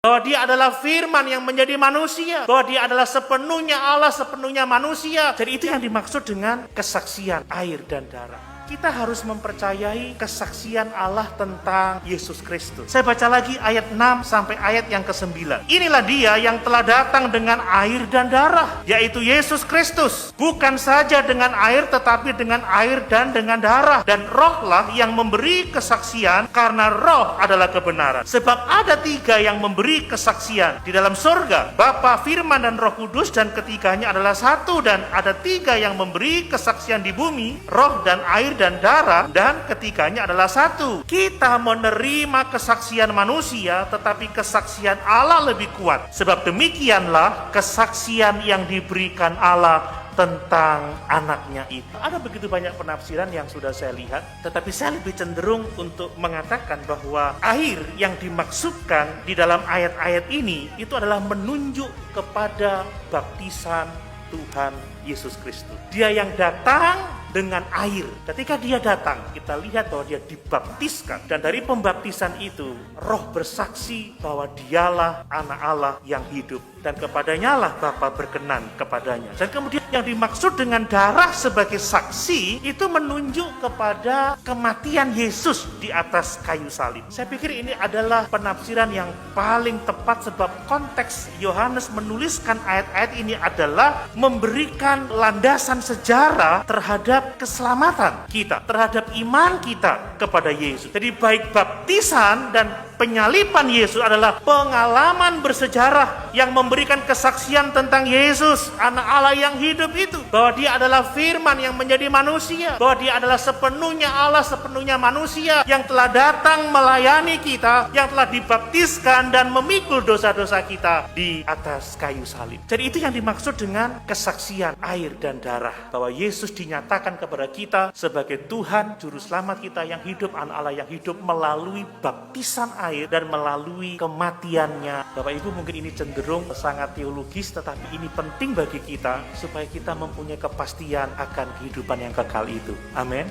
Bahwa dia adalah firman yang menjadi manusia. Bahwa dia adalah sepenuhnya Allah, sepenuhnya manusia. Jadi itu yang dimaksud dengan kesaksian air dan darah. Kita harus mempercayai kesaksian Allah tentang Yesus Kristus. Saya baca lagi ayat 6 sampai ayat yang ke-9. Inilah dia yang telah datang dengan air dan darah, yaitu Yesus Kristus. Bukan saja dengan air, tetapi dengan air dan dengan darah. Dan rohlah yang memberi kesaksian, karena roh adalah kebenaran. Sebab ada 3 yang memberi kesaksian di dalam surga, Bapa, Firman, dan Roh Kudus, dan ketiganya adalah satu. Dan ada 3 yang memberi kesaksian di bumi, roh dan air dan darah, dan ketiganya adalah satu. Kita menerima kesaksian manusia, tetapi kesaksian Allah lebih kuat. Sebab demikianlah kesaksian yang diberikan Allah tentang anaknya itu. Ada begitu banyak penafsiran yang sudah saya lihat, tetapi saya lebih cenderung untuk mengatakan bahwa air yang dimaksudkan di dalam ayat-ayat ini itu adalah menunjuk kepada baptisan Tuhan Yesus Kristus. Dia yang datang dengan air. Ketika dia datang, kita lihat bahwa dia dibaptiskan. Dan dari pembaptisan itu, roh bersaksi bahwa dialah anak Allah yang hidup. Dan kepadanya lah Bapa berkenan kepadanya. Dan kemudian yang dimaksud dengan darah sebagai saksi, itu menunjuk kepada kematian Yesus di atas kayu salib. Saya pikir ini adalah penafsiran yang paling tepat, sebab konteks Yohanes menuliskan ayat-ayat ini adalah memberikan landasan sejarah terhadap keselamatan kita, terhadap iman kita kepada Yesus. Jadi baik baptisan dan penyaliban Yesus adalah pengalaman bersejarah yang memberikan kesaksian tentang Yesus, anak Allah yang hidup itu. Bahwa dia adalah firman yang menjadi manusia. Bahwa dia adalah sepenuhnya Allah, sepenuhnya manusia, yang telah datang melayani kita, yang telah dibaptiskan dan memikul dosa-dosa kita di atas kayu salib. Jadi itu yang dimaksud dengan kesaksian air dan darah. Bahwa Yesus dinyatakan kepada kita sebagai Tuhan, Juru Selamat kita yang hidup, anak Allah yang hidup, melalui baptisan air dan melalui kematiannya. Bapak Ibu, mungkin ini cenderung sangat teologis, tetapi ini penting bagi kita supaya kita mempunyai kepastian akan kehidupan yang kekal itu. Amin.